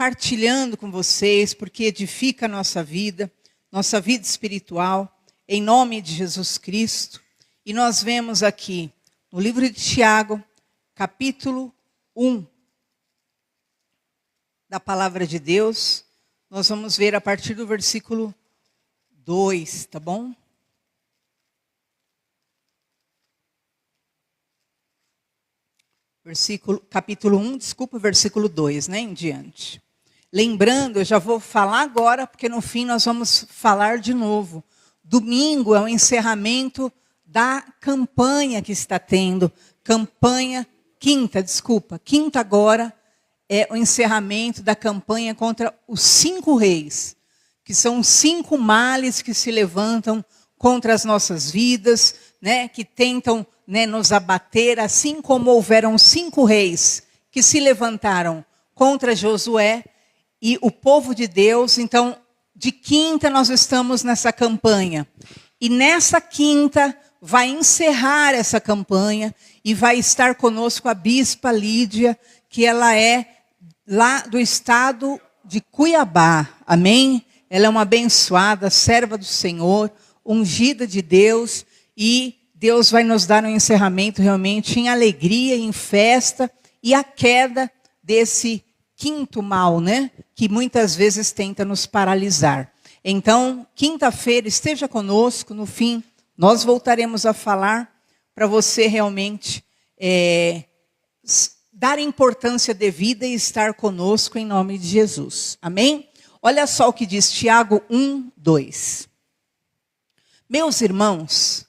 partilhando com vocês, porque edifica a nossa vida espiritual, em nome de Jesus Cristo. E nós vemos aqui, no livro de Tiago, capítulo 1, da palavra de Deus, nós vamos ver a partir do versículo 2, tá bom? Capítulo 1, versículo 2, né, em diante. Lembrando, eu já vou falar agora, porque no fim nós vamos falar de novo. Domingo é o encerramento da campanha que está tendo. Quinta agora é o encerramento da campanha contra os 5 reis, que são 5 males que se levantam contra as nossas vidas, né, que tentam, né, nos abater, assim como houveram 5 reis que se levantaram contra Josué e o povo de Deus. Então, de quinta nós estamos nessa campanha. E nessa quinta vai encerrar essa campanha e vai estar conosco a bispa Lídia, que ela é lá do estado de Cuiabá. Amém? Ela é uma abençoada, serva do Senhor, ungida de Deus, e Deus vai nos dar um encerramento realmente em alegria, em festa, e a queda desse 5º mal, né? Que muitas vezes tenta nos paralisar. Então, quinta-feira, esteja conosco. No fim, nós voltaremos a falar para você realmente dar importância devida e estar conosco em nome de Jesus. Amém? Olha só o que diz Tiago 1, 2. Meus irmãos,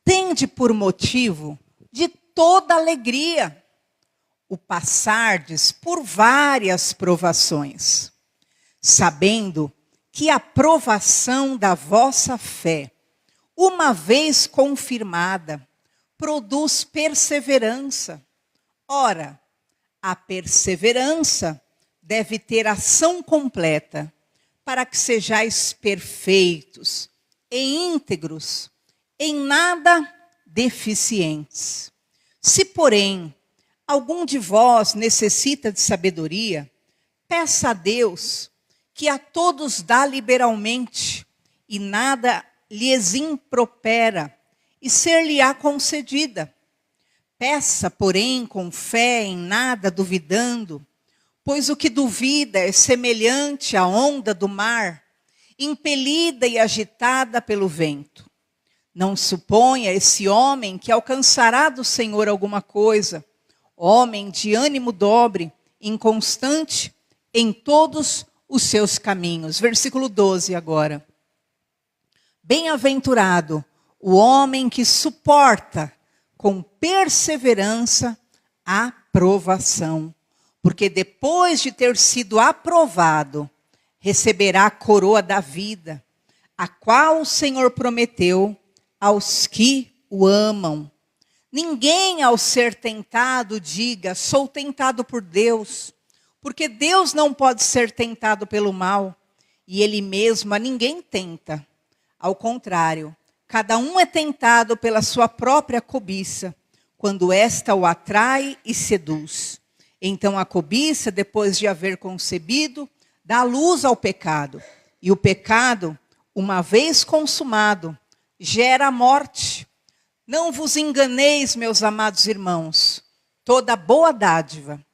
tende por motivo de toda alegria o passardes por várias provações, sabendo que a provação da vossa fé, uma vez confirmada, produz perseverança. Ora, a perseverança deve ter ação completa, para que sejais perfeitos e íntegros, em nada deficientes. Se, porém, algum de vós necessita de sabedoria, peça a Deus, que a todos dá liberalmente, e nada lhes impropera, e ser-lhe-á concedida. Peça, porém, com fé, em nada duvidando, pois o que duvida é semelhante à onda do mar, impelida e agitada pelo vento. Não suponha esse homem que alcançará do Senhor alguma coisa, homem de ânimo dobre, inconstante em todos os seus caminhos. Versículo 12 agora. Bem-aventurado o homem que suporta com perseverança a provação, porque depois de ter sido aprovado, receberá a coroa da vida, a qual o Senhor prometeu aos que o amam. Ninguém, ao ser tentado, diga, sou tentado por Deus, porque Deus não pode ser tentado pelo mal, e Ele mesmo a ninguém tenta. Ao contrário, cada um é tentado pela sua própria cobiça, quando esta o atrai e seduz. Então a cobiça, depois de haver concebido, dá luz ao pecado. E o pecado, uma vez consumado, gera a morte. Não vos enganeis, meus amados irmãos. Toda boa dádiva,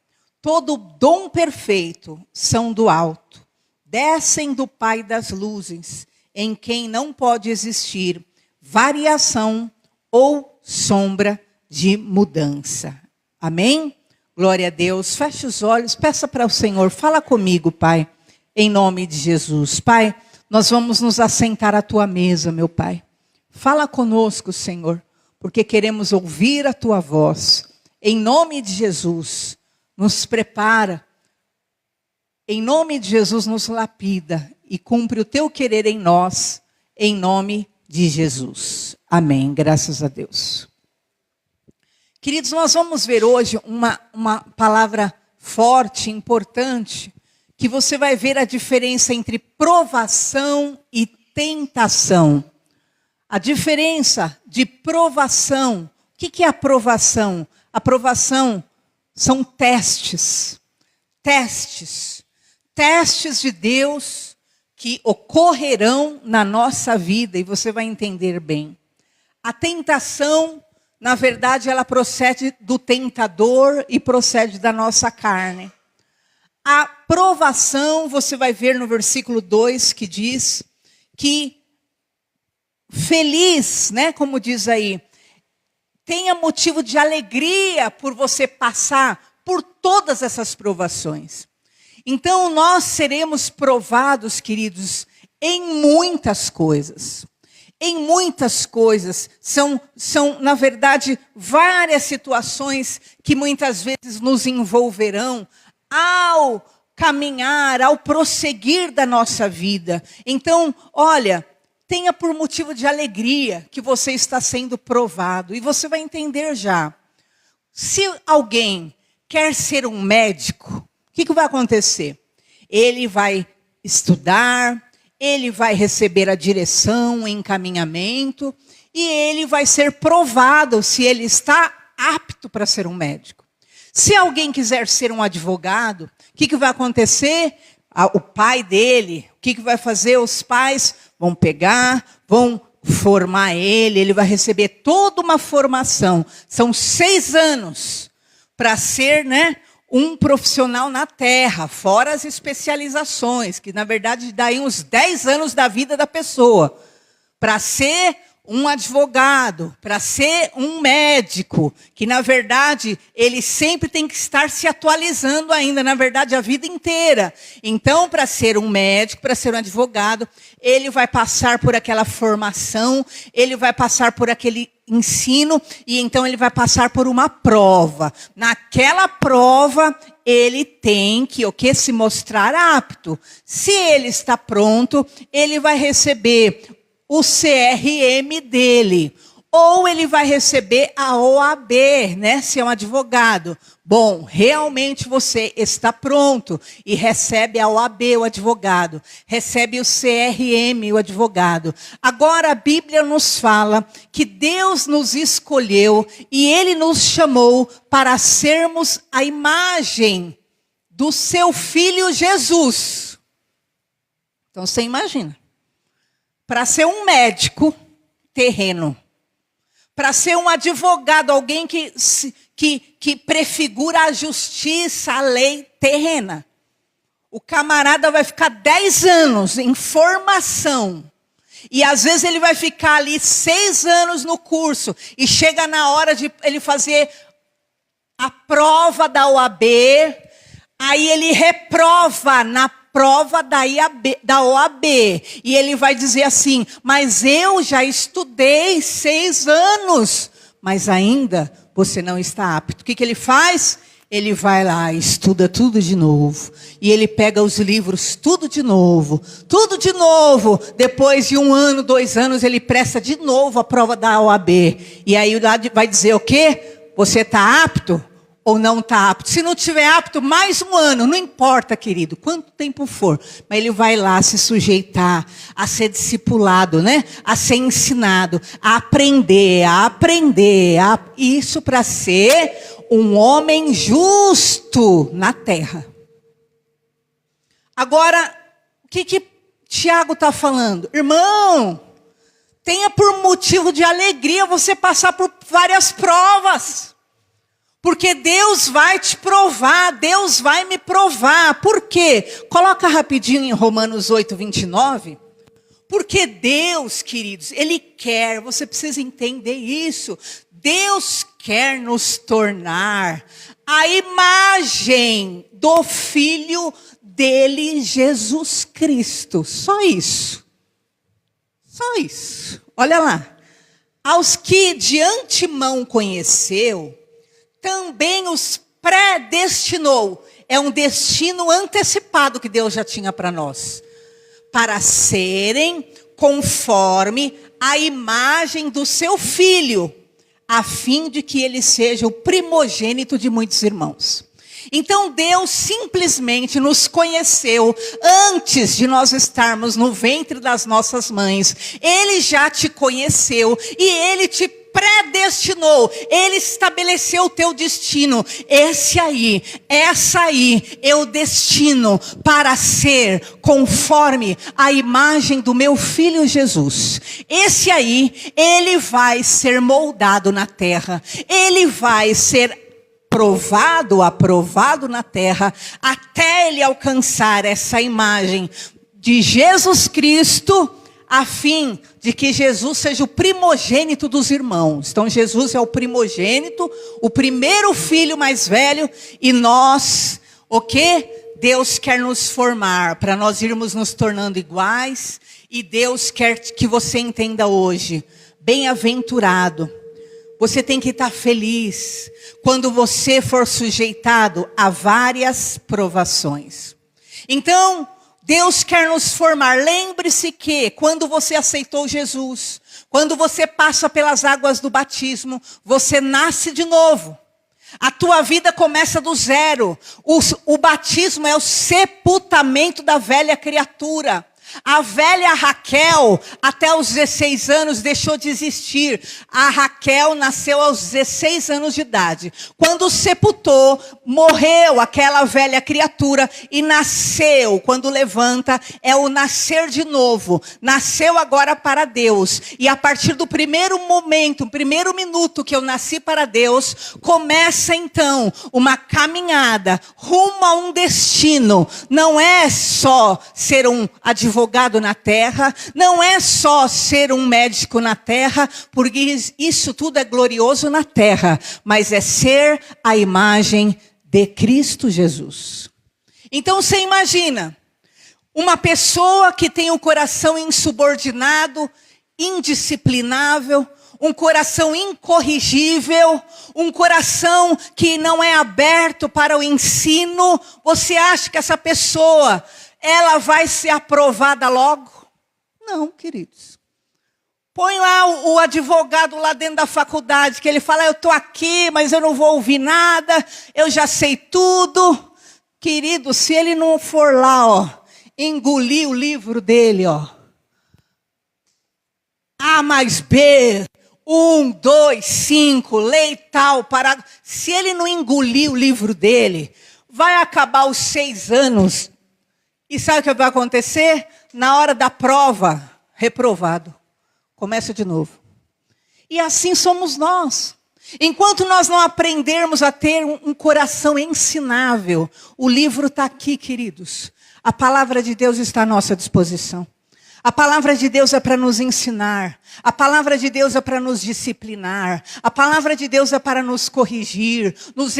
todo dom perfeito são do alto. Descem do Pai das luzes, em quem não pode existir variação ou sombra de mudança. Amém? Glória a Deus. Feche os olhos, peça para o Senhor, fala comigo, Pai, em nome de Jesus. Pai, nós vamos nos assentar à tua mesa, meu Pai. Fala conosco, Senhor, porque queremos ouvir a tua voz. Em nome de Jesus, nos prepara. Em nome de Jesus, nos lapida e cumpre o teu querer em nós, em nome de Jesus. Amém. Graças a Deus. Queridos, nós vamos ver hoje uma palavra forte, importante, que você vai ver a diferença entre provação e tentação. A diferença de provação. O que é a provação? A provação são testes. Testes. testes de Deus que ocorrerão na nossa vida, e você vai entender bem. A tentação, na verdade, ela procede do tentador e procede da nossa carne. A provação, você vai ver no versículo 2, que diz que feliz, né, como diz aí, tenha motivo de alegria por você passar por todas essas provações. Então, nós seremos provados, queridos, em muitas coisas. Em muitas coisas. São, na verdade, várias situações que muitas vezes nos envolverão ao caminhar, ao prosseguir da nossa vida. Então, olha, tenha por motivo de alegria que você está sendo provado. E você vai entender já. Se alguém quer ser um médico, o que vai acontecer? Ele vai estudar, ele vai receber a direção, o encaminhamento, e ele vai ser provado se ele está apto para ser um médico. Se alguém quiser ser um advogado, o que vai acontecer? O pai dele, o que vai fazer? Os pais vão pegar, vão formar ele, ele vai receber toda uma formação. São 6 anos para ser, né, um profissional na terra, fora as especializações, que na verdade daí uns 10 anos da vida da pessoa, para ser um advogado, para ser um médico, que na verdade ele sempre tem que estar se atualizando ainda, na verdade a vida inteira. Então, para ser um médico, para ser um advogado, ele vai passar por aquela formação, ele vai passar por aquele ensino, e então ele vai passar por uma prova. Naquela prova, ele tem que se mostrar apto. Se ele está pronto, ele vai receber o CRM dele, ou ele vai receber a OAB, né, se é um advogado. Bom, realmente você está pronto e recebe a OAB, o advogado, recebe o CRM, o advogado. Agora a Bíblia nos fala que Deus nos escolheu e Ele nos chamou para sermos a imagem do seu Filho Jesus. Então você imagina. Para ser um médico terreno, para ser um advogado, alguém que prefigura a justiça, a lei terrena. O camarada vai ficar 10 anos em formação. E às vezes ele vai ficar ali 6 anos no curso. E chega na hora de ele fazer a prova da OAB. Aí ele reprova na prova da OAB. E ele vai dizer assim, mas eu já estudei 6 anos. Mas ainda você não está apto. O que ele faz? Ele vai lá, estuda tudo de novo. E ele pega os livros, tudo de novo. Tudo de novo. Depois de 1 ano, 2 anos, ele presta de novo a prova da OAB. E aí lá vai dizer o quê? Você está apto ou não está apto? Se não estiver apto, mais 1 ano. Não importa, querido, quanto tempo for. Mas ele vai lá se sujeitar a ser discipulado, né? A ser ensinado, a aprender. Isso para ser um homem justo na terra. Agora, o que Tiago está falando? Irmão, tenha por motivo de alegria você passar por várias provas. Porque Deus vai te provar, Deus vai me provar. Por quê? Coloca rapidinho em Romanos 8, 29. Porque Deus, queridos, Ele quer, você precisa entender isso. Deus quer nos tornar a imagem do Filho dele, Jesus Cristo. Só isso. Só isso. Olha lá. Aos que de antemão conheceu, também os predestinou. É um destino antecipado que Deus já tinha para nós. Para serem conforme a imagem do seu Filho, a fim de que ele seja o primogênito de muitos irmãos. Então Deus simplesmente nos conheceu antes de nós estarmos no ventre das nossas mães. Ele já te conheceu e Ele te predestinou, Ele estabeleceu o teu destino. Essa aí, eu destino para ser conforme a imagem do meu Filho Jesus. Esse aí, ele vai ser moldado na terra. Ele vai ser aprovado na terra, até ele alcançar essa imagem de Jesus Cristo, a fim de que Jesus seja o primogênito dos irmãos. Então Jesus é o primogênito, o primeiro filho mais velho, e nós, o quê? Deus quer nos formar, para nós irmos nos tornando iguais, e Deus quer que você entenda hoje, bem-aventurado. Você tem que estar feliz quando você for sujeitado a várias provações. Então, Deus quer nos formar. Lembre-se que quando você aceitou Jesus, quando você passa pelas águas do batismo, você nasce de novo. A tua vida começa do zero. O batismo é o sepultamento da velha criatura. A velha Raquel, até os 16 anos, deixou de existir. A Raquel nasceu aos 16 anos de idade. Quando sepultou, morreu aquela velha criatura e nasceu. Quando levanta, é o nascer de novo. Nasceu agora para Deus. E a partir do primeiro momento, primeiro minuto que eu nasci para Deus, começa então uma caminhada rumo a um destino. Não é só ser um advogado na terra, não é só ser um médico na terra, porque isso tudo é glorioso na terra, mas é ser a imagem de Cristo Jesus. Então você imagina, uma pessoa que tem um coração insubordinado, indisciplinável, um coração incorrigível, um coração que não é aberto para o ensino. Você acha que essa pessoa, ela vai ser aprovada logo? Não, queridos. Põe lá o advogado lá dentro da faculdade, que ele fala, eu estou aqui, mas eu não vou ouvir nada, eu já sei tudo. Querido, se ele não for lá, engolir o livro dele, A mais B, 1, 2, 5, lei tal, parágrafo. Se ele não engolir o livro dele, vai acabar os 6 anos. E sabe o que vai acontecer? Na hora da prova, reprovado. Começa de novo. E assim somos nós. Enquanto nós não aprendermos a ter um coração ensinável, o livro está aqui, queridos. A palavra de Deus está à nossa disposição. A palavra de Deus é para nos ensinar. A palavra de Deus é para nos disciplinar. A palavra de Deus é para nos corrigir, nos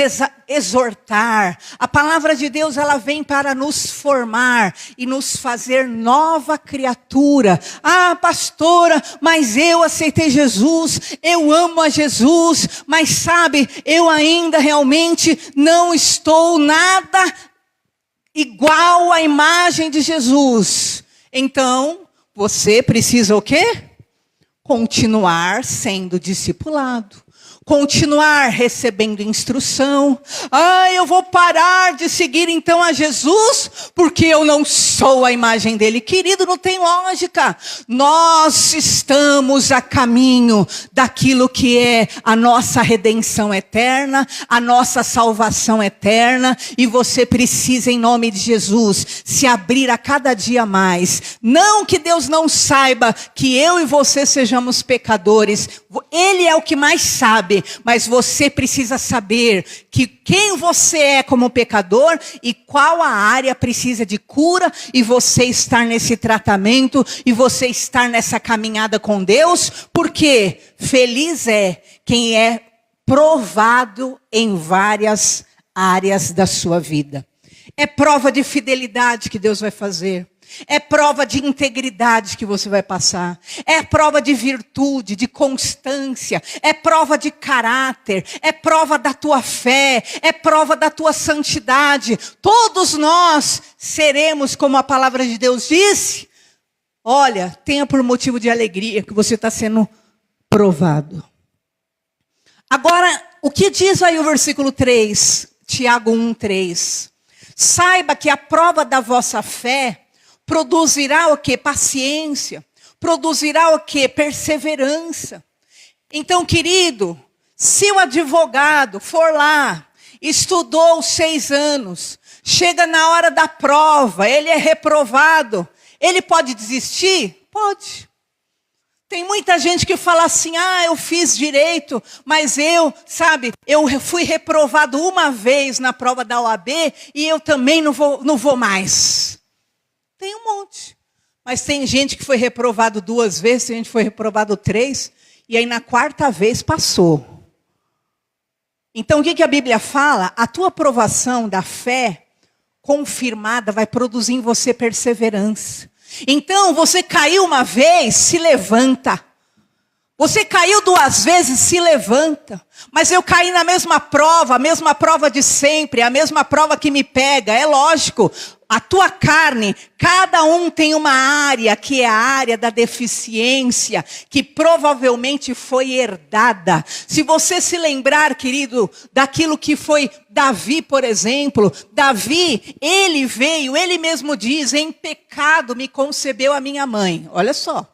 exortar. A palavra de Deus, ela vem para nos formar e nos fazer nova criatura. Ah, pastora, mas eu aceitei Jesus, eu amo a Jesus, mas sabe, eu ainda realmente não estou nada igual à imagem de Jesus. Então, você precisa o quê? Continuar sendo discipulado. Continuar recebendo instrução. Ah, eu vou parar de seguir então a Jesus, porque eu não sou a imagem dele. Querido, não tem lógica. Nós estamos a caminho daquilo que é a nossa redenção eterna, a nossa salvação eterna, e você precisa, em nome de Jesus, se abrir a cada dia mais. Não que Deus não saiba que eu e você sejamos pecadores. Ele é o que mais sabe. Mas você precisa saber que quem você é como pecador e qual a área precisa de cura, e você estar nesse tratamento, e você estar nessa caminhada com Deus, porque feliz é quem é provado em várias áreas da sua vida. É prova de fidelidade que Deus vai fazer. É prova de integridade que você vai passar. É prova de virtude, de constância. É prova de caráter. É prova da tua fé. É prova da tua santidade. Todos nós seremos, como a palavra de Deus disse. Olha, tenha por motivo de alegria que você está sendo provado. Agora, o que diz aí o versículo 3? Tiago 1:3. Saiba que a prova da vossa fé produzirá o quê? Paciência. Produzirá o quê? Perseverança. Então, querido, se o advogado for lá, estudou 6 anos, chega na hora da prova, ele é reprovado, ele pode desistir? Pode. Tem muita gente que fala assim, eu fiz direito, mas eu fui reprovado uma vez na prova da OAB e eu também não vou mais. Tem um monte. Mas tem gente que foi reprovado 2 vezes, tem gente que foi reprovado 3, e aí na 4ª vez passou. Então o que a Bíblia fala? A tua aprovação da fé confirmada vai produzir em você perseverança. Então, você caiu uma vez, se levanta. Você caiu 2 vezes, se levanta. Mas eu caí na mesma prova, a mesma prova de sempre, a mesma prova que me pega. É lógico, a tua carne, cada um tem uma área, que é a área da deficiência, que provavelmente foi herdada. Se você se lembrar, querido, daquilo que foi Davi, por exemplo, Davi, ele mesmo diz, em pecado me concebeu a minha mãe. Olha só.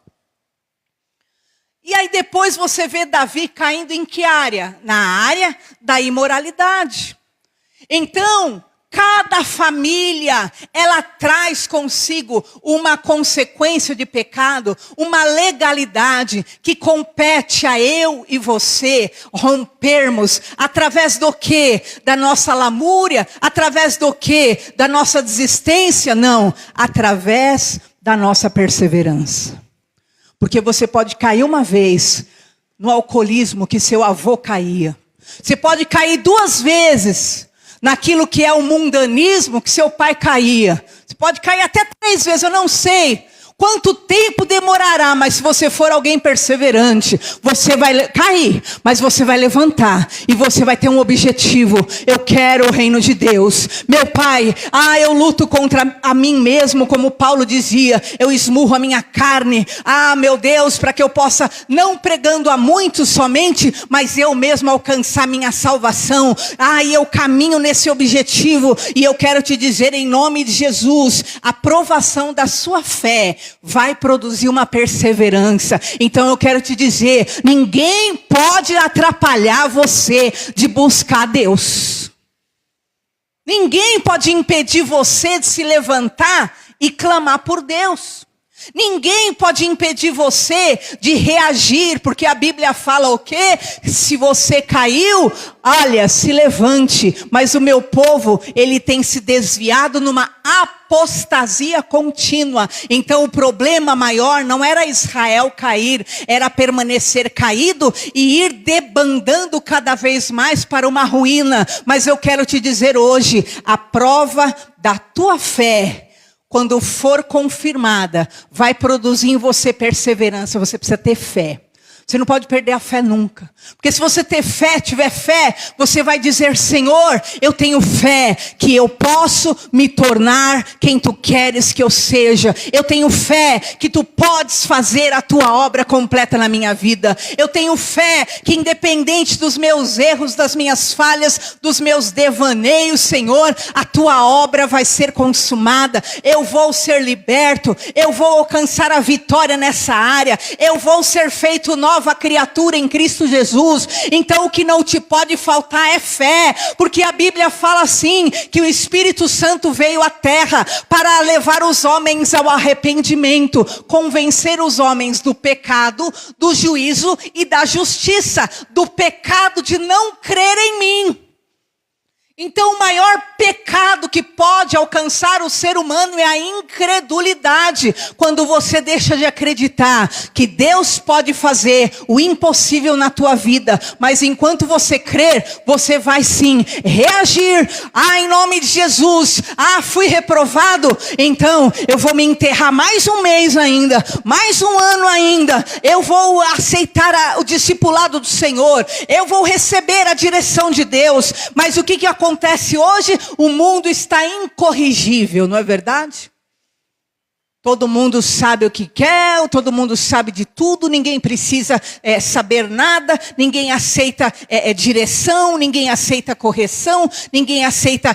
E aí depois você vê Davi caindo em que área? Na área da imoralidade. Então, cada família, ela traz consigo uma consequência de pecado, uma legalidade que compete a eu e você rompermos através do quê? Da nossa lamúria? Através do quê? Da nossa desistência? Não, através da nossa perseverança. Porque você pode cair uma vez no alcoolismo que seu avô caía. Você pode cair 2 vezes naquilo que é o mundanismo que seu pai caía. Você pode cair até 3 vezes, eu não sei quanto tempo demorará, mas se você for alguém perseverante, você vai cair, mas você vai levantar, e você vai ter um objetivo. Eu quero o reino de Deus. Meu pai, eu luto contra a mim mesmo, como Paulo dizia, eu esmurro a minha carne, meu Deus, para que eu possa, não pregando a muitos somente, mas eu mesmo alcançar minha salvação. E eu caminho nesse objetivo, e eu quero te dizer em nome de Jesus, a provação da sua fé vai produzir uma perseverança. Então eu quero te dizer, ninguém pode atrapalhar você de buscar Deus. Ninguém pode impedir você de se levantar e clamar por Deus. Ninguém pode impedir você de reagir, porque a Bíblia fala o quê? Se você caiu, olha, se levante. Mas o meu povo, ele tem se desviado numa apostasia contínua. Então o problema maior não era Israel cair, era permanecer caído e ir debandando cada vez mais para uma ruína. Mas eu quero te dizer hoje, a prova da tua fé, quando for confirmada, vai produzir em você perseverança. Você precisa ter fé. Você não pode perder a fé nunca. Porque se você tiver fé, você vai dizer, Senhor, eu tenho fé que eu posso me tornar quem Tu queres que eu seja. Eu tenho fé que Tu podes fazer a Tua obra completa na minha vida. Eu tenho fé que independente dos meus erros, das minhas falhas, dos meus devaneios, Senhor, a Tua obra vai ser consumada. Eu vou ser liberto. Eu vou alcançar a vitória nessa área. Eu vou ser feito nova criatura em Cristo Jesus. Então o que não te pode faltar é fé, porque a Bíblia fala assim, que o Espírito Santo veio à terra para levar os homens ao arrependimento, convencer os homens do pecado, do juízo e da justiça, do pecado de não crer em mim. Então o maior pecado que pode alcançar o ser humano é a incredulidade. Quando você deixa de acreditar que Deus pode fazer o impossível na tua vida. Mas enquanto você crer, você vai sim reagir. Em nome de Jesus. Fui reprovado. Então eu vou me enterrar mais 1 mês ainda. Mais 1 ano ainda. Eu vou aceitar o discipulado do Senhor. Eu vou receber a direção de Deus. Mas o que acontece hoje? O mundo está incorrigível, não é verdade? Todo mundo sabe o que quer, todo mundo sabe de tudo, ninguém precisa saber nada, ninguém aceita direção, ninguém aceita correção, ninguém aceita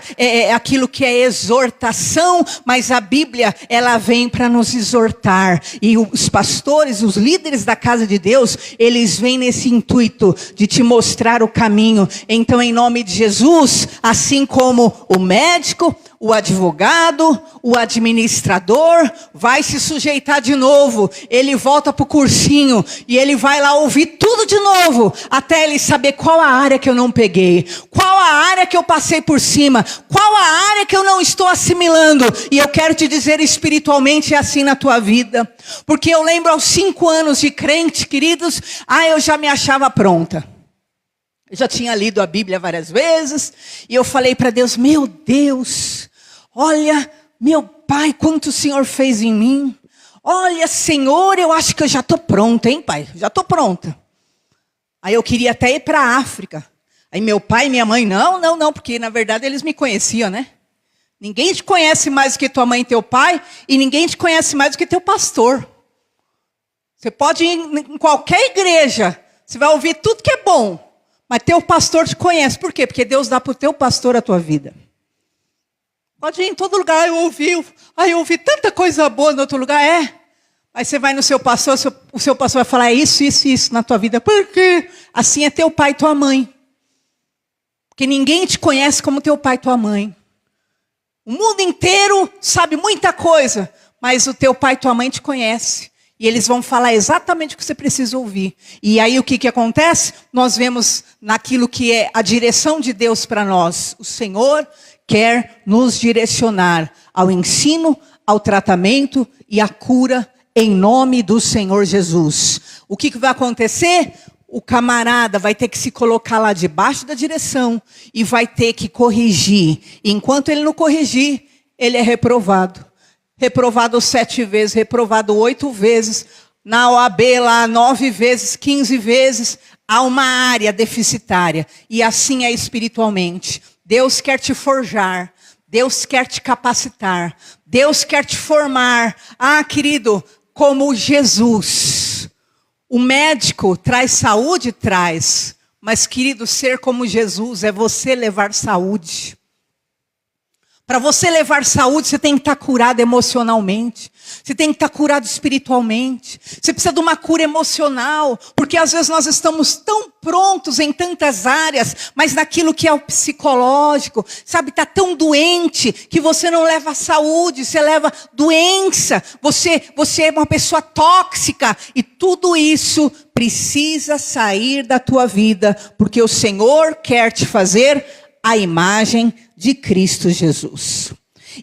aquilo que é exortação, mas a Bíblia, ela vem para nos exortar. E os pastores, os líderes da casa de Deus, eles vêm nesse intuito de te mostrar o caminho. Então, em nome de Jesus, assim como o médico, o advogado, o administrador, vai se sujeitar de novo. Ele volta para o cursinho e ele vai lá ouvir tudo de novo, até ele saber qual a área que eu não peguei, qual a área que eu passei por cima, qual a área que eu não estou assimilando. E eu quero te dizer, espiritualmente é assim na tua vida. Porque eu lembro aos 5 anos de crente, queridos, eu já me achava pronta. Eu já tinha lido a Bíblia várias vezes, e eu falei para Deus, meu Deus, olha, meu Pai, quanto o Senhor fez em mim. Olha, Senhor, eu acho que eu já estou pronta, hein, Pai? Já estou pronta. Aí eu queria até ir para a África. Aí meu pai e minha mãe, não, porque na verdade eles me conheciam, né? Ninguém te conhece mais do que tua mãe e teu pai, e ninguém te conhece mais do que teu pastor. Você pode ir em qualquer igreja, você vai ouvir tudo que é bom, mas teu pastor te conhece. Por quê? Porque Deus dá para o teu pastor a tua vida. Pode ir em todo lugar, eu ouvi tanta coisa boa no outro lugar, Aí você vai no seu pastor, o seu pastor vai falar isso na tua vida. Por quê? Assim é teu pai e tua mãe. Porque ninguém te conhece como teu pai e tua mãe. O mundo inteiro sabe muita coisa, mas o teu pai e tua mãe te conhecem. E eles vão falar exatamente o que você precisa ouvir. E aí o que acontece? Nós vemos naquilo que é a direção de Deus para nós. O Senhor quer nos direcionar ao ensino, ao tratamento e à cura em nome do Senhor Jesus. O que vai acontecer? O camarada vai ter que se colocar lá debaixo da direção e vai ter que corrigir. Enquanto ele não corrigir, ele é reprovado. Reprovado 7 vezes, reprovado 8 vezes. Na OAB lá 9 vezes, 15 vezes. Há uma área deficitária. E assim é espiritualmente. Deus quer te forjar. Deus quer te capacitar. Deus quer te formar. Querido, como Jesus. O médico traz saúde? Traz. Mas, querido, ser como Jesus é você levar saúde. Para você levar saúde, você tem que estar curado emocionalmente. Você tem que estar curado espiritualmente. Você precisa de uma cura emocional. Porque às vezes nós estamos tão prontos em tantas áreas, mas naquilo que é o psicológico, sabe, está tão doente que você não leva saúde, você leva doença. Você é uma pessoa tóxica. E tudo isso precisa sair da tua vida, porque o Senhor quer te fazer a imagem de Cristo Jesus.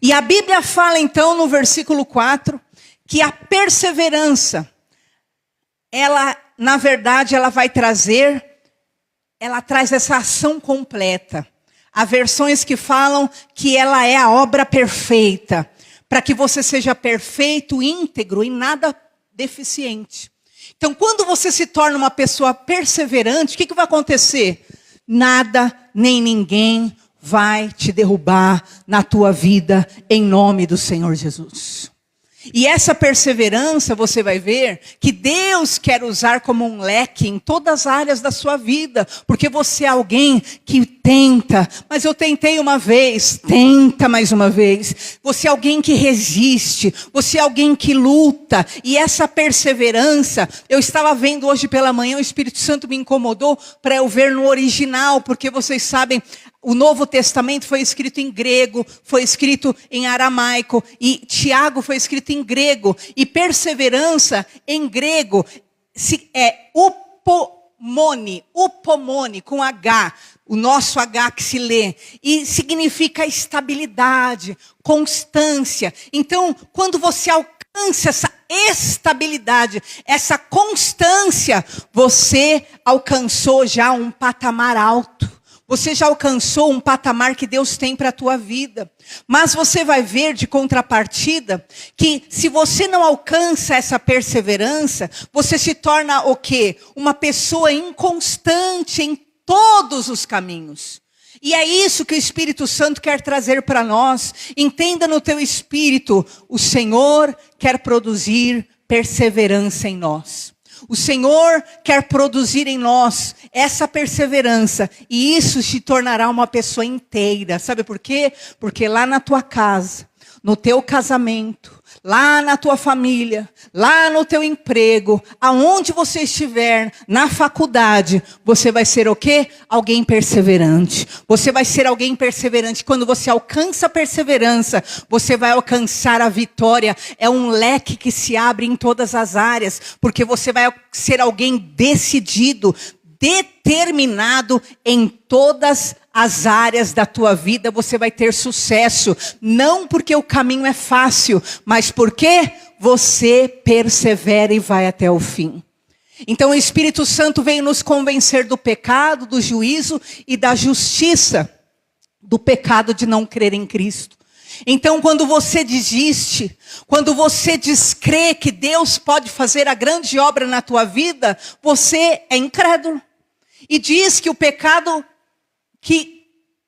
E a Bíblia fala então no versículo 4, que a perseverança, ela, na verdade, ela traz essa ação completa. Há versões que falam que ela é a obra perfeita, para que você seja perfeito, íntegro e nada deficiente. Então, quando você se torna uma pessoa perseverante, o que vai acontecer? Nada, nem ninguém vai te derrubar na tua vida, em nome do Senhor Jesus. E essa perseverança, você vai ver que Deus quer usar como um leque em todas as áreas da sua vida. Porque você é alguém que tenta, mas eu tentei uma vez, tenta mais uma vez. Você é alguém que resiste, você é alguém que luta. E essa perseverança, eu estava vendo hoje pela manhã, o Espírito Santo me incomodou para eu ver no original, porque vocês sabem, o Novo Testamento foi escrito em grego, foi escrito em aramaico, e Tiago foi escrito em grego. E perseverança em grego é upomone, com H, o nosso H que se lê. E significa estabilidade, constância. Então, quando você alcança essa estabilidade, essa constância, você alcançou já um patamar alto. Você já alcançou um patamar que Deus tem para a tua vida. Mas você vai ver de contrapartida que se você não alcança essa perseverança, você se torna o quê? Uma pessoa inconstante em todos os caminhos. E é isso que o Espírito Santo quer trazer para nós. Entenda no teu espírito, o Senhor quer produzir perseverança em nós. O Senhor quer produzir em nós essa perseverança. E isso te tornará uma pessoa inteira. Sabe por quê? Porque lá na tua casa, no teu casamento, lá na tua família, lá no teu emprego, aonde você estiver, na faculdade, você vai ser o quê? Alguém perseverante. Você vai ser alguém perseverante. Quando você alcança a perseverança, você vai alcançar a vitória. É um leque que se abre em todas as áreas, porque você vai ser alguém decidido, determinado em todas as áreas da tua vida. Você vai ter sucesso, não porque o caminho é fácil, mas porque você persevera e vai até o fim. Então o Espírito Santo veio nos convencer do pecado, do juízo e da justiça, do pecado de não crer em Cristo. Então quando você desiste, quando você descrê que Deus pode fazer a grande obra na tua vida, você é incrédulo. E diz que o pecado que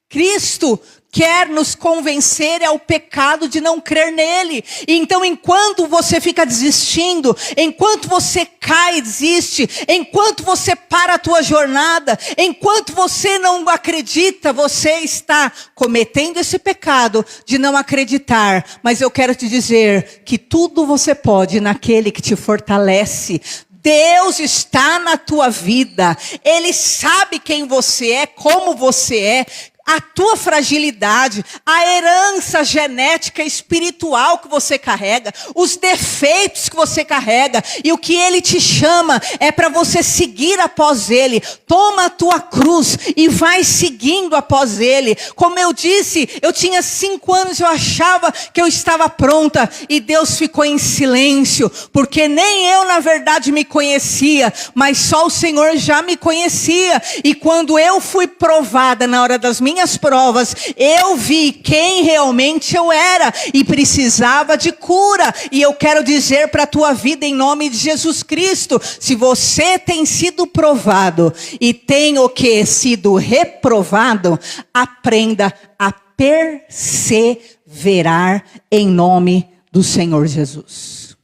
Cristo quer nos convencer é o pecado de não crer nele. E então enquanto você fica desistindo, enquanto você cai e desiste, enquanto você para a tua jornada, enquanto você não acredita, você está cometendo esse pecado de não acreditar. Mas eu quero te dizer que tudo você pode naquele que te fortalece. Deus está na tua vida. Ele sabe quem você é, como você é, a tua fragilidade, a herança genética espiritual que você carrega, os defeitos que você carrega, e o que Ele te chama é para você seguir após Ele. Toma a tua cruz e vai seguindo após Ele. Como eu disse, eu tinha 5 anos, eu achava que eu estava pronta, e Deus ficou em silêncio, porque nem eu na verdade me conhecia, mas só o Senhor já me conhecia. E quando eu fui provada na hora das minhas provas, eu vi quem realmente eu era e precisava de cura. E eu quero dizer para a tua vida em nome de Jesus Cristo, se você tem sido provado e tem o que? Sido reprovado, aprenda a perseverar em nome do Senhor Jesus.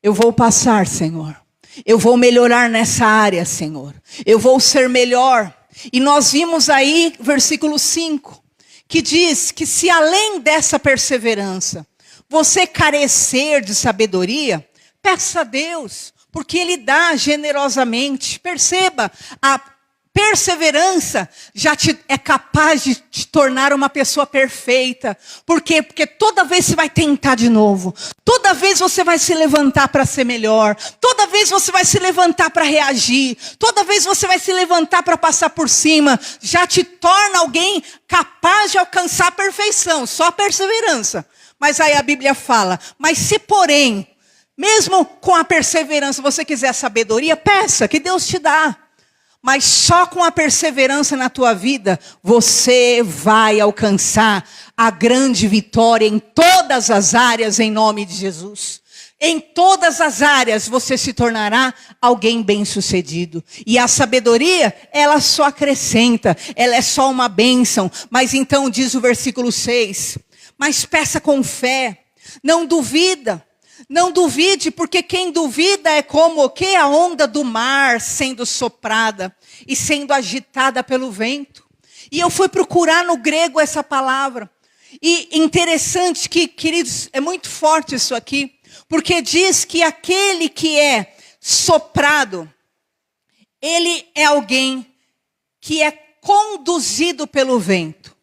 Eu vou passar, Senhor. Eu vou melhorar nessa área, Senhor. Eu vou ser melhor. E nós vimos aí, versículo 5, que diz que se além dessa perseverança, você carecer de sabedoria, peça a Deus, porque Ele dá generosamente. Perceba, a perseverança já é capaz de te tornar uma pessoa perfeita. Por quê? Porque toda vez você vai tentar de novo. Toda vez você vai se levantar para ser melhor. Toda vez você vai se levantar para reagir. Toda vez você vai se levantar para passar por cima. Já te torna alguém capaz de alcançar a perfeição. Só a perseverança. Mas aí a Bíblia fala, mas se porém, mesmo com a perseverança, você quiser sabedoria, peça que Deus te dá. Mas só com a perseverança na tua vida, você vai alcançar a grande vitória em todas as áreas, em nome de Jesus. Em todas as áreas você se tornará alguém bem-sucedido. E a sabedoria, ela só acrescenta, ela é só uma bênção. Mas então diz o versículo 6, mas peça com fé, não duvida. Não duvide, porque quem duvida é como o quê? A onda do mar sendo soprada e sendo agitada pelo vento. E eu fui procurar no grego essa palavra. E interessante que, queridos, é muito forte isso aqui, porque diz que aquele que é soprado, ele é alguém que é conduzido pelo vento.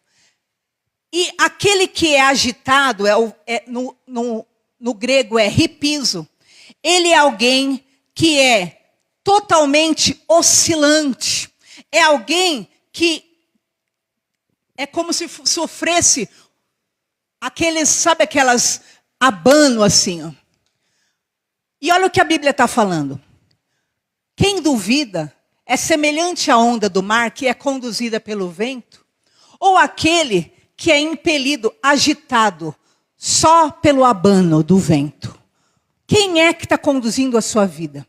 E aquele que é agitado, no grego é ripizo. Ele é alguém que é totalmente oscilante. É alguém que é como se sofresse aquelas abano assim. Ó. E olha o que a Bíblia está falando. Quem duvida é semelhante à onda do mar que é conduzida pelo vento, ou aquele que é impelido, agitado, só pelo abano do vento. Quem é que está conduzindo a sua vida?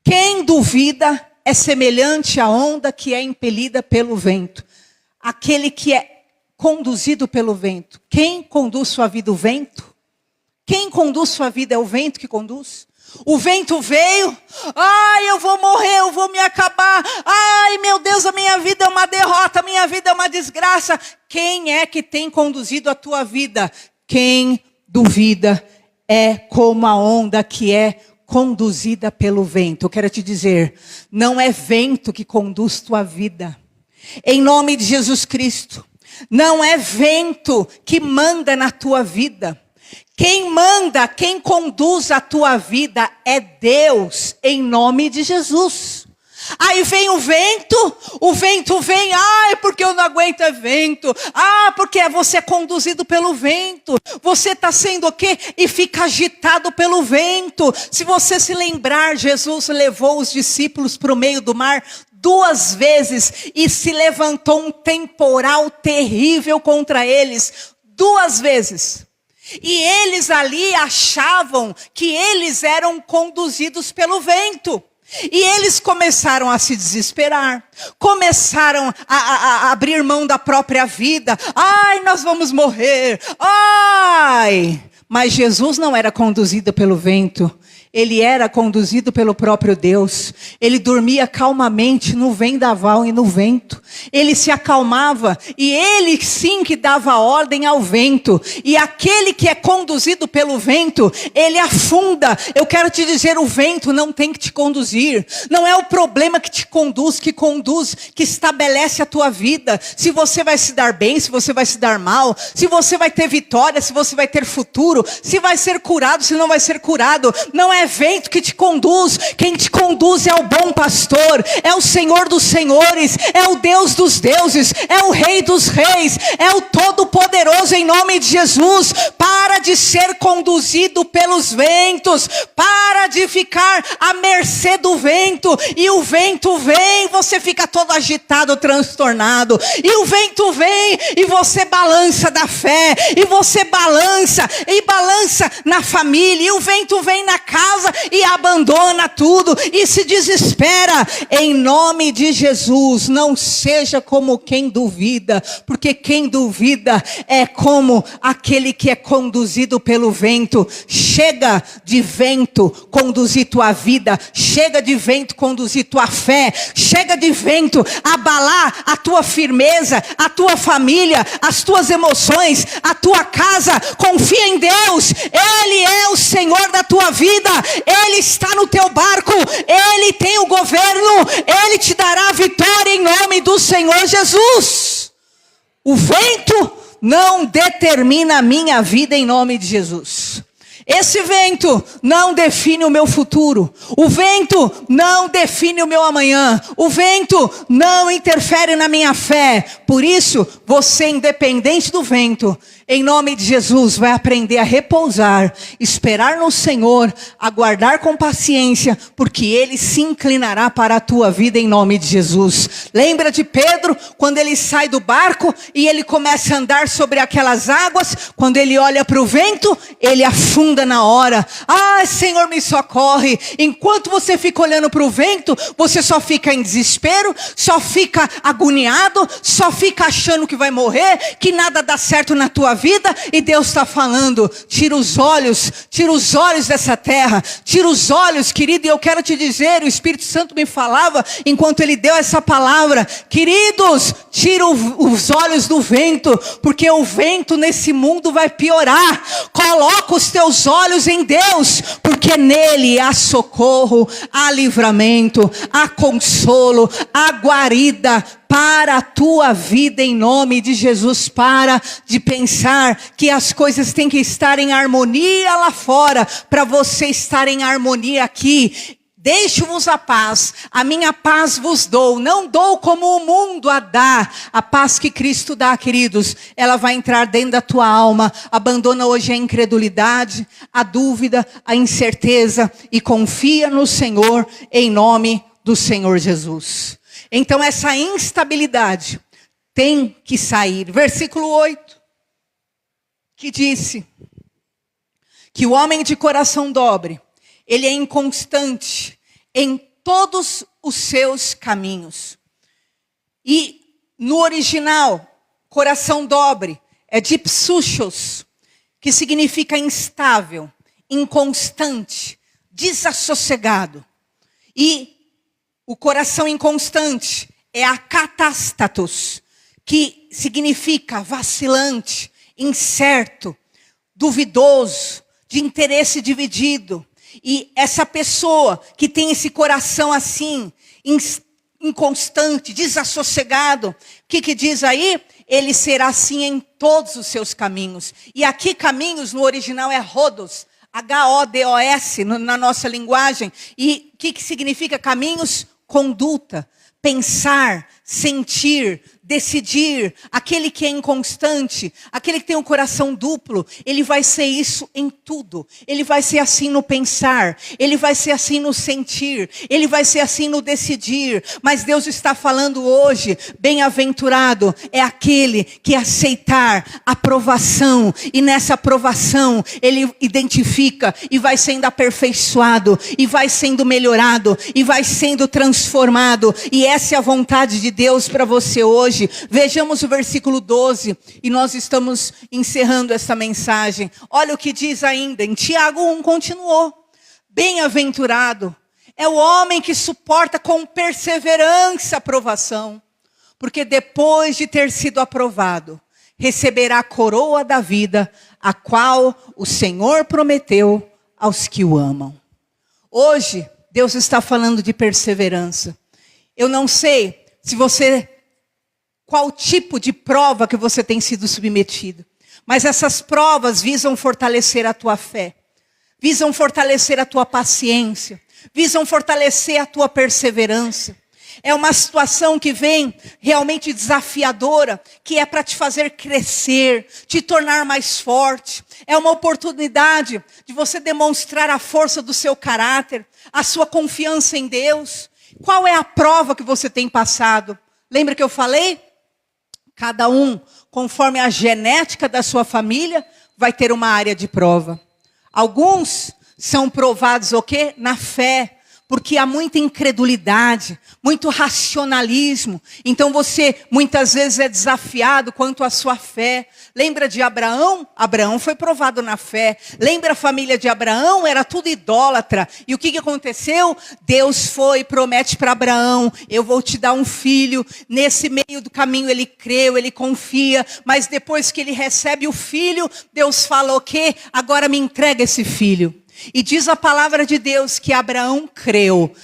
Quem duvida é semelhante à onda que é impelida pelo vento. Aquele que é conduzido pelo vento. Quem conduz sua vida? O vento? Quem conduz sua vida é o vento que conduz? O vento veio, ai, eu vou morrer, eu vou me acabar, ai, meu Deus, a minha vida é uma derrota, a minha vida é uma desgraça. Quem é que tem conduzido a tua vida? Quem duvida é como a onda que é conduzida pelo vento. Eu quero te dizer, não é vento que conduz tua vida. Em nome de Jesus Cristo, não é vento que manda na tua vida. Quem manda, quem conduz a tua vida é Deus, em nome de Jesus. Aí vem o vento vem, ai, porque eu não aguento é vento. Ah, porque você é conduzido pelo vento. Você está sendo o quê? E fica agitado pelo vento. Se você se lembrar, Jesus levou os discípulos para o meio do mar 2 vezes e se levantou um temporal terrível contra eles. 2 vezes. E eles ali achavam que eles eram conduzidos pelo vento. E eles começaram a se desesperar. Começaram a abrir mão da própria vida. Ai, nós vamos morrer. Ai! Mas Jesus não era conduzido pelo vento. Ele era conduzido pelo próprio Deus. Ele dormia calmamente no vendaval e no vento. Ele se acalmava e ele sim que dava ordem ao vento. E aquele que é conduzido pelo vento, ele afunda. Eu quero te dizer, o vento não tem que te conduzir. Não é o problema que te conduz, que estabelece a tua vida. Se você vai se dar bem, se você vai se dar mal. Se você vai ter vitória, se você vai ter futuro. Se vai ser curado, se não vai ser curado. Não é vento que te conduz. Quem te conduz é o bom pastor, é o Senhor dos senhores, é o Deus dos deuses, é o Rei dos reis, é o Todo-Poderoso, em nome de Jesus. Para de ser conduzido pelos ventos, para de ficar à mercê do vento. E o vento vem, você fica todo agitado, transtornado. E o vento vem e você balança da fé, e você balança na família, e o vento vem na casa e abandona tudo e se desespera. Em nome de Jesus, não seja como quem duvida, porque quem duvida é como aquele que é conduzido pelo vento. Chega de vento conduzir tua vida, chega de vento conduzir tua fé, chega de vento abalar a tua firmeza, a tua família, as tuas emoções, a tua casa. Confia em Deus, Ele é o Senhor da tua vida. Ele está no teu barco, Ele tem o governo, Ele te dará a vitória em nome do Senhor Jesus. O vento não determina a minha vida em nome de Jesus. Esse vento não define o meu futuro. O vento não define o meu amanhã. O vento não interfere na minha fé. Por isso, você, independente do vento, em nome de Jesus, vai aprender a repousar, esperar no Senhor, aguardar com paciência, porque Ele se inclinará para a tua vida em nome de Jesus. Lembra de Pedro, quando ele sai do barco e ele começa a andar sobre aquelas águas, quando ele olha para o vento, ele afunda na hora. Ah, Senhor, me socorre. Enquanto você fica olhando para o vento, você só fica em desespero, só fica agoniado, só fica achando que vai morrer, que nada dá certo na tua vida. E Deus está falando, tira os olhos dessa terra, tira os olhos, querido. E eu quero te dizer, o Espírito Santo me falava, enquanto Ele deu essa palavra, queridos, tira os olhos do vento, porque o vento nesse mundo vai piorar. Coloca os teus olhos em Deus, porque nele há socorro, há livramento, há consolo, há guarida para a tua vida em nome de Jesus. Para de pensar que as coisas têm que estar em harmonia lá fora, para você estar em harmonia aqui. Deixo-vos a paz, a minha paz vos dou, não dou como o mundo a dá. A paz que Cristo dá, queridos, ela vai entrar dentro da tua alma. Abandona hoje a incredulidade, a dúvida, a incerteza e confia no Senhor em nome do Senhor Jesus. Então essa instabilidade tem que sair. Versículo 8, que disse que o homem de coração dobre, ele é inconstante em todos os seus caminhos. E no original, coração dobre, é dipsuchos, que significa instável, inconstante, desassossegado. E o coração inconstante é acatástatos, que significa vacilante, incerto, duvidoso, de interesse dividido. E essa pessoa que tem esse coração assim, inconstante, desassossegado, o que diz aí? Ele será assim em todos os seus caminhos. E aqui caminhos no original é rodos, H-O-D-O-S na nossa linguagem. E o que significa caminhos? Conduta, pensar, sentir, decidir. Aquele que é inconstante, aquele que tem um coração duplo, ele vai ser isso em tudo. Ele vai ser assim no pensar, ele vai ser assim no sentir, ele vai ser assim no decidir. Mas Deus está falando hoje, bem-aventurado é aquele que aceitar a aprovação, e nessa aprovação ele identifica e vai sendo aperfeiçoado, e vai sendo melhorado, e vai sendo transformado. E essa é a vontade de Deus para você hoje. Vejamos o versículo 12, e nós estamos encerrando essa mensagem. Olha o que diz ainda, em Tiago 1 continuou. Bem-aventurado é o homem que suporta com perseverança a aprovação, porque depois de ter sido aprovado, receberá a coroa da vida, a qual o Senhor prometeu aos que o amam. Hoje, Deus está falando de perseverança. Eu não sei qual tipo de prova que você tem sido submetido. Mas essas provas visam fortalecer a tua fé. Visam fortalecer a tua paciência. Visam fortalecer a tua perseverança. É uma situação que vem realmente desafiadora, que é para te fazer crescer, te tornar mais forte. É uma oportunidade de você demonstrar a força do seu caráter, a sua confiança em Deus. Qual é a prova que você tem passado? Lembra que eu falei? Cada um, conforme a genética da sua família, vai ter uma área de prova. Alguns são provados o quê? Na fé. Porque há muita incredulidade, muito racionalismo. Então você muitas vezes é desafiado quanto à sua fé. Lembra de Abraão? Abraão foi provado na fé. Lembra a família de Abraão? Era tudo idólatra. E o que aconteceu? Deus promete para Abraão, eu vou te dar um filho. Nesse meio do caminho ele creu, ele confia. Mas depois que ele recebe o filho, Deus fala o quê? Agora me entrega esse filho. E diz a palavra de Deus que Abraão creu.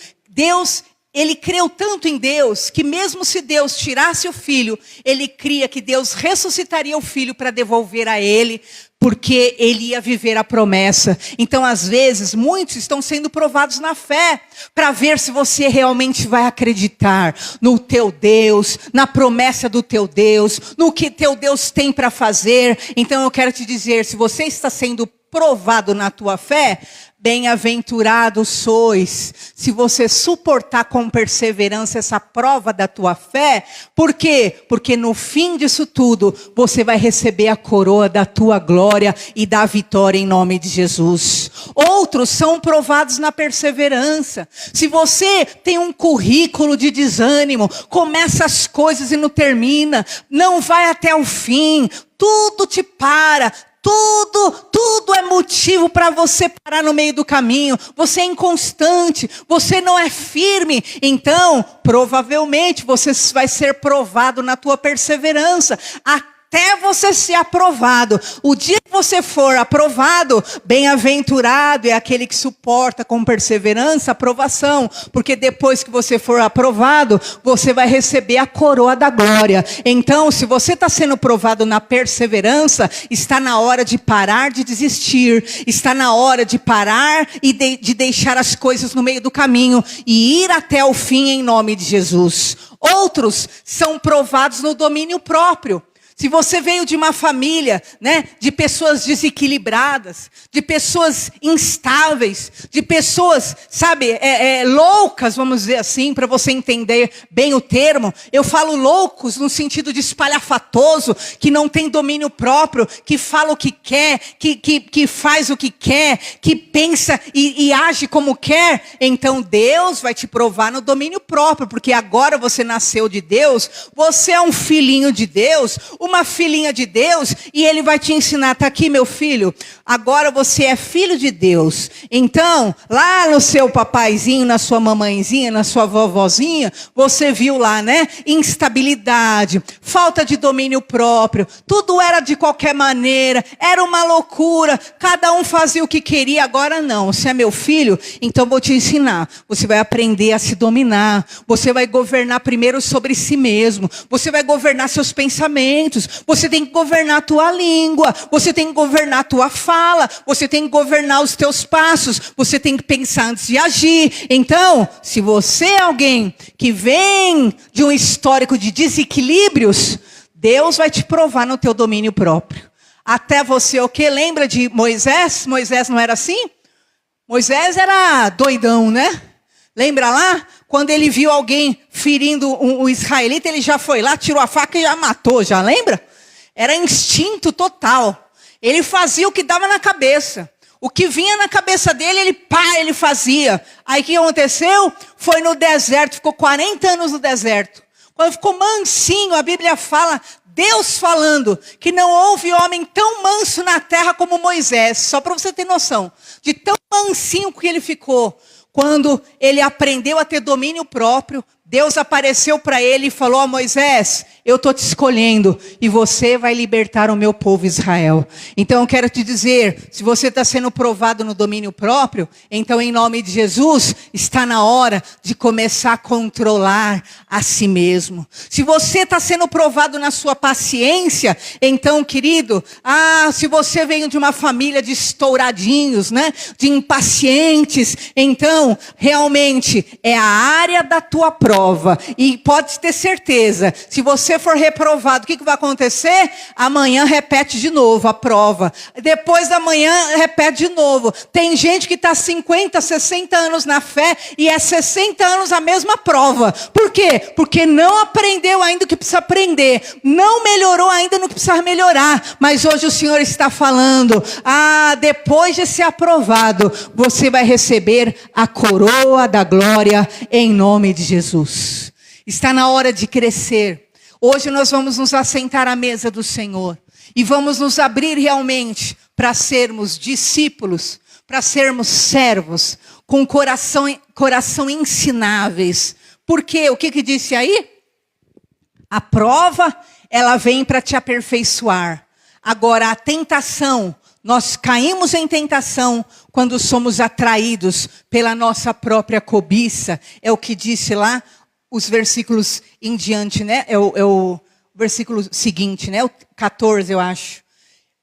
Ele creu tanto em Deus, que mesmo se Deus tirasse o filho, ele cria que Deus ressuscitaria o filho para devolver a ele, porque ele ia viver a promessa. Então, às vezes, muitos estão sendo provados na fé, para ver se você realmente vai acreditar no teu Deus, na promessa do teu Deus, no que teu Deus tem para fazer. Então, eu quero te dizer, se você está sendo provado na tua fé, bem-aventurados sois, se você suportar com perseverança essa prova da tua fé. Por quê? Porque no fim disso tudo, você vai receber a coroa da tua glória e da vitória em nome de Jesus. Outros são provados na perseverança. Se você tem um currículo de desânimo, começa as coisas e não termina, não vai até o fim, tudo te para, tudo é motivo para você parar no meio do caminho. Você é inconstante, você não é firme. Então, provavelmente, você vai ser provado na tua perseverança, até você ser aprovado. O dia que você for aprovado, bem-aventurado é aquele que suporta com perseverança a aprovação. Porque depois que você for aprovado, você vai receber a coroa da glória. Então, se você está sendo provado na perseverança, está na hora de parar de desistir. Está na hora de parar e de deixar as coisas no meio do caminho e ir até o fim em nome de Jesus. Outros são provados no domínio próprio. Se você veio de uma família, né, de pessoas desequilibradas, de pessoas instáveis, de pessoas, sabe, loucas, vamos dizer assim, para você entender bem o termo. Eu falo loucos no sentido de espalhafatoso, que não tem domínio próprio, que fala o que quer, que faz o que quer, que pensa e age como quer. Então Deus vai te provar no domínio próprio, porque agora você nasceu de Deus, você é um filhinho de Deus, uma filhinha de Deus, e Ele vai te ensinar, tá aqui meu filho, agora você é filho de Deus. Então, lá no seu papaizinho, na sua mamãezinha, na sua vovozinha, você viu lá, né? Instabilidade, falta de domínio próprio, tudo era de qualquer maneira, era uma loucura, cada um fazia o que queria. Agora não, você é meu filho, então vou te ensinar. Você vai aprender a se dominar, você vai governar primeiro sobre si mesmo, você vai governar seus pensamentos, você tem que governar a tua língua, você tem que governar a tua fala, você tem que governar os teus passos, você tem que pensar antes de agir. Então, se você é alguém que vem de um histórico de desequilíbrios, Deus vai te provar no teu domínio próprio. Até você, o que? Lembra de Moisés? Moisés não era assim? Moisés era doidão, né? Lembra lá? Quando ele viu alguém ferindo um israelita, ele já foi lá, tirou a faca e já matou, já lembra? Era instinto total. Ele fazia o que dava na cabeça. O que vinha na cabeça dele, ele fazia. Aí o que aconteceu? Foi no deserto, ficou 40 anos no deserto. Quando ficou mansinho, a Bíblia fala, Deus falando, que não houve homem tão manso na terra como Moisés. Só para você ter noção, de tão mansinho que ele ficou. Quando ele aprendeu a ter domínio próprio, Deus apareceu para ele e falou, ó Moisés, eu estou te escolhendo e você vai libertar o meu povo Israel. Então eu quero te dizer, se você está sendo provado no domínio próprio, então em nome de Jesus, está na hora de começar a controlar a si mesmo. Se você está sendo provado na sua paciência, então querido, se você veio de uma família de estouradinhos, né, de impacientes, então realmente é a área da tua prova. E pode ter certeza, se você for reprovado, o que vai acontecer? Amanhã repete de novo a prova. Depois da manhã repete de novo. Tem gente que está 50, 60 anos na fé e é 60 anos a mesma prova. Por quê? Porque não aprendeu ainda o que precisa aprender. Não melhorou ainda no que precisa melhorar. Mas hoje o Senhor está falando, depois de ser aprovado, você vai receber a coroa da glória em nome de Jesus. Está na hora de crescer. Hoje nós vamos nos assentar à mesa do Senhor. E vamos nos abrir realmente para sermos discípulos, para sermos servos, com coração ensináveis. Por quê? O que disse aí? A prova, ela vem para te aperfeiçoar. Agora, a tentação, nós caímos em tentação quando somos atraídos pela nossa própria cobiça. É o que disse lá, os versículos em diante, né? É o versículo seguinte, né? O 14, eu acho.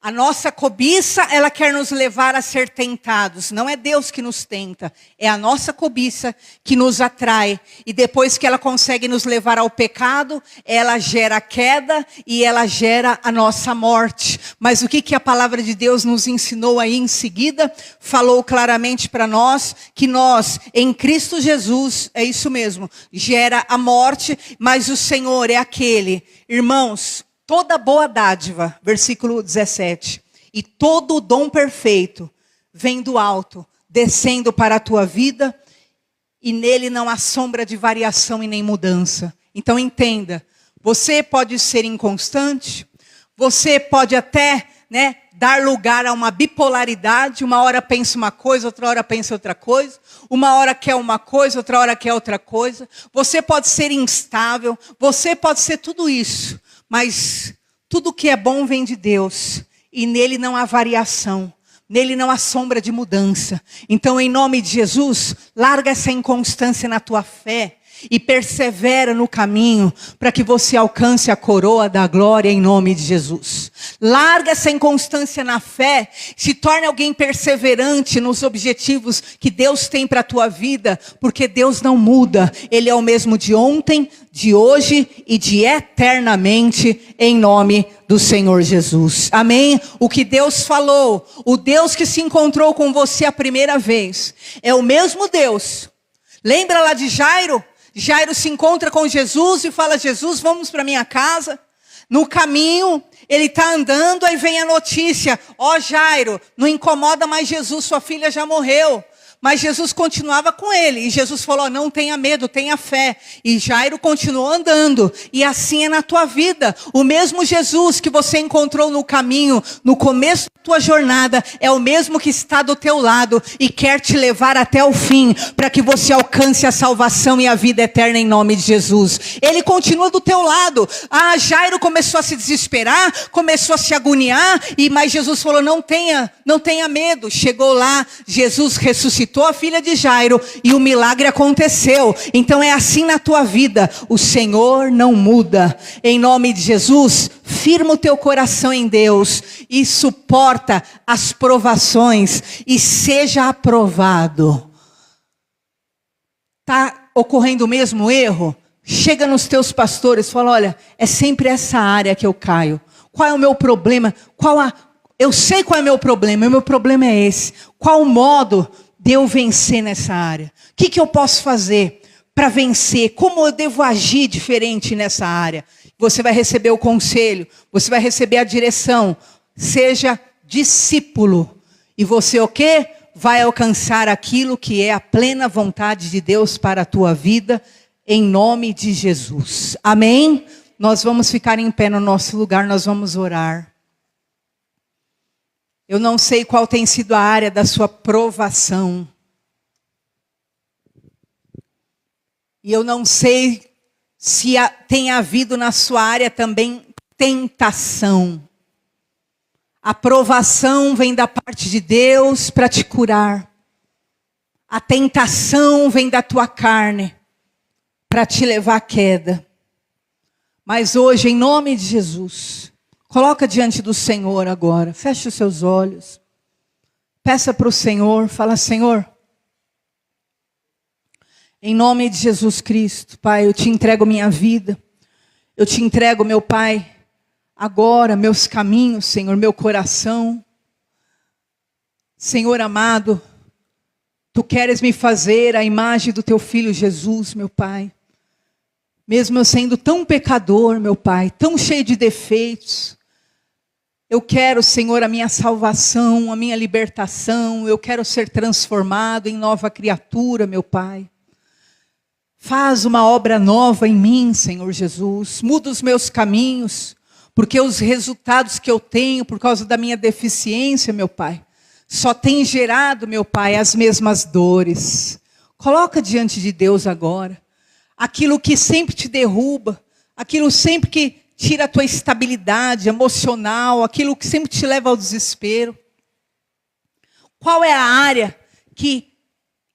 A nossa cobiça, ela quer nos levar a ser tentados. Não é Deus que nos tenta. É a nossa cobiça que nos atrai. E depois que ela consegue nos levar ao pecado, ela gera a queda e ela gera a nossa morte. Mas o que a palavra de Deus nos ensinou aí em seguida? Falou claramente para nós que nós, em Cristo Jesus, é isso mesmo, gera a morte, mas o Senhor é aquele. Irmãos, toda boa dádiva, versículo 17, e todo o dom perfeito vem do alto, descendo para a tua vida, e nele não há sombra de variação e nem mudança. Então entenda, você pode ser inconstante, você pode até, né, dar lugar a uma bipolaridade, uma hora pensa uma coisa, outra hora pensa outra coisa, uma hora quer uma coisa, outra hora quer outra coisa, você pode ser instável, você pode ser tudo isso. Mas tudo que é bom vem de Deus. E nele não há variação. Nele não há sombra de mudança. Então, em nome de Jesus, larga essa inconstância na tua fé. e persevera no caminho para que você alcance a coroa da glória em nome de Jesus. Larga essa inconstância na fé, se torne alguém perseverante nos objetivos que Deus tem para a tua vida, porque Deus não muda. Ele é o mesmo de ontem, de hoje e de eternamente, em nome do Senhor Jesus. Amém? O que Deus falou, o Deus que se encontrou com você a primeira vez, é o mesmo Deus. Lembra lá de Jairo? Jairo se encontra com Jesus e fala: Jesus, vamos para minha casa. No caminho, ele está andando, aí vem a notícia: ó Jairo, não incomoda mais Jesus, sua filha já morreu. Mas Jesus continuava com ele, e Jesus falou: não tenha medo, tenha fé. E Jairo continuou andando, e assim é na tua vida. O mesmo Jesus que você encontrou no caminho, no começo da tua jornada, é o mesmo que está do teu lado, e quer te levar até o fim, para que você alcance a salvação e a vida eterna em nome de Jesus. Ele continua do teu lado. Jairo começou a se desesperar, começou a se agoniar, mas Jesus falou: não tenha medo. Chegou lá, Jesus ressuscitou a filha de Jairo e o milagre aconteceu. Então é assim na tua vida, o Senhor não muda. Em nome de Jesus, firma o teu coração em Deus e suporta as provações e seja aprovado. Está ocorrendo o mesmo erro? Chega nos teus pastores e fala: olha, é sempre essa área que eu caio. Qual é o meu problema? Eu sei qual é o meu problema é esse. Qual o modo de eu vencer nessa área? O que eu posso fazer para vencer? Como eu devo agir diferente nessa área? Você vai receber o conselho, você vai receber a direção. Seja discípulo. E você o quê? Vai alcançar aquilo que é a plena vontade de Deus para a tua vida, em nome de Jesus. Amém? Nós vamos ficar em pé no nosso lugar, nós vamos orar. Eu não sei qual tem sido a área da sua provação. E eu não sei se tem havido na sua área também tentação. A provação vem da parte de Deus para te curar. A tentação vem da tua carne para te levar à queda. Mas hoje, em nome de Jesus, coloca diante do Senhor agora. Feche os seus olhos. Peça para o Senhor. Fala: Senhor, em nome de Jesus Cristo, Pai, eu te entrego minha vida. Eu te entrego, meu Pai, agora meus caminhos, Senhor, meu coração. Senhor amado, Tu queres me fazer a imagem do Teu Filho Jesus, meu Pai. Mesmo eu sendo tão pecador, meu Pai, tão cheio de defeitos, eu quero, Senhor, a minha salvação, a minha libertação. Eu quero ser transformado em nova criatura, meu Pai. Faz uma obra nova em mim, Senhor Jesus. Muda os meus caminhos, porque os resultados que eu tenho por causa da minha deficiência, meu Pai, só tem gerado, meu Pai, as mesmas dores. Coloca diante de Deus agora aquilo que sempre te derruba, aquilo sempre que tira a tua estabilidade emocional, aquilo que sempre te leva ao desespero. Qual é a área que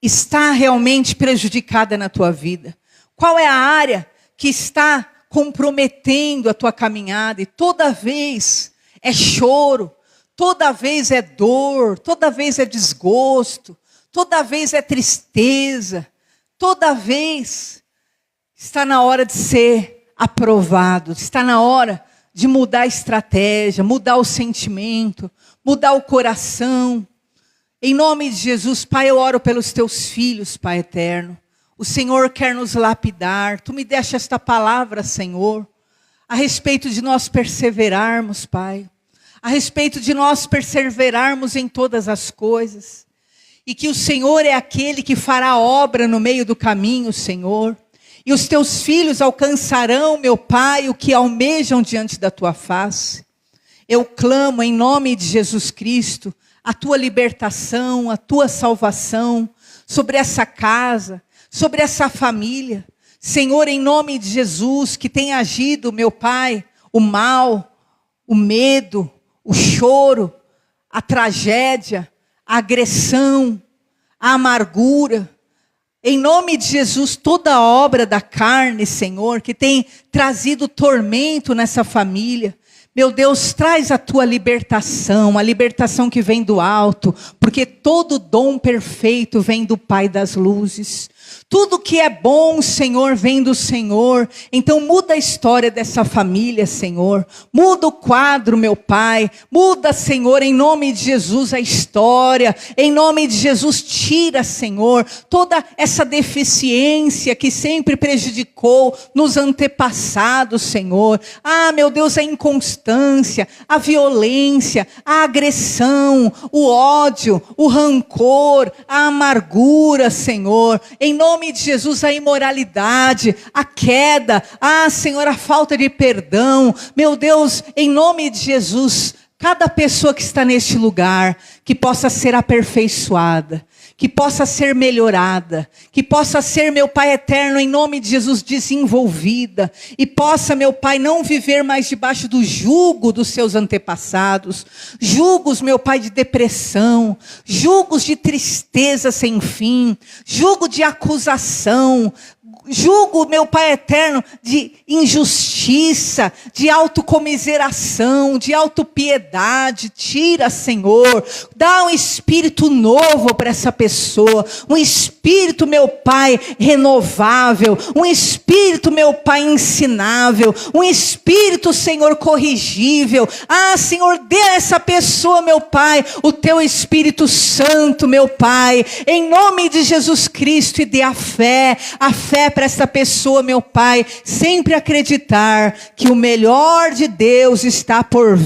está realmente prejudicada na tua vida? Qual é a área que está comprometendo a tua caminhada? E toda vez é choro, toda vez é dor, toda vez é desgosto, toda vez é tristeza, toda vez está na hora de ser aprovado, está na hora de mudar a estratégia, mudar o sentimento, mudar o coração. Em nome de Jesus, Pai, eu oro pelos teus filhos, Pai eterno. O Senhor quer nos lapidar. Tu me deste esta palavra, Senhor, a respeito de nós perseverarmos, Pai. A respeito de nós perseverarmos em todas as coisas. E que o Senhor é aquele que fará obra no meio do caminho, Senhor. E os teus filhos alcançarão, meu Pai, o que almejam diante da tua face. Eu clamo em nome de Jesus Cristo a tua libertação, a tua salvação sobre essa casa, sobre essa família. Senhor, em nome de Jesus, que tem agido, meu Pai, o mal, o medo, o choro, a tragédia, a agressão, a amargura, Em nome de Jesus, toda obra da carne, Senhor, que tem trazido tormento nessa família, meu Deus, traz a tua libertação, a libertação que vem do alto, porque todo dom perfeito vem do Pai das luzes. Tudo que é bom, Senhor, vem do Senhor. Então muda a história dessa família, Senhor. Muda o quadro, meu Pai. Muda, Senhor, em nome de Jesus a história. Em nome de Jesus, tira, Senhor, toda essa deficiência que sempre prejudicou nos antepassados, Senhor. Ah, meu Deus, a inconstância, a violência, a agressão, o ódio, o rancor, a amargura, Senhor. Em nome de Jesus, a imoralidade, a queda, Senhor, a falta de perdão. Meu Deus, em nome de Jesus, cada pessoa que está neste lugar, que possa ser aperfeiçoada, que possa ser melhorada, que possa ser, meu Pai eterno, em nome de Jesus, desenvolvida, e possa, meu Pai, não viver mais debaixo do jugo dos seus antepassados, jugos, meu Pai, de depressão, jugos de tristeza sem fim, jugo de acusação, jugo, meu Pai eterno, de injustiça, de autocomiseração, de autopiedade. Tira, Senhor, dá um espírito novo para essa pessoa, um espírito, meu Pai, renovável, um espírito, meu Pai, ensinável, um espírito, Senhor, corrigível. Senhor, dê a essa pessoa, meu Pai, o teu Espírito Santo, meu Pai, em nome de Jesus Cristo, e dê a fé para essa pessoa, meu Pai, sempre acreditar que o melhor de Deus está por vir.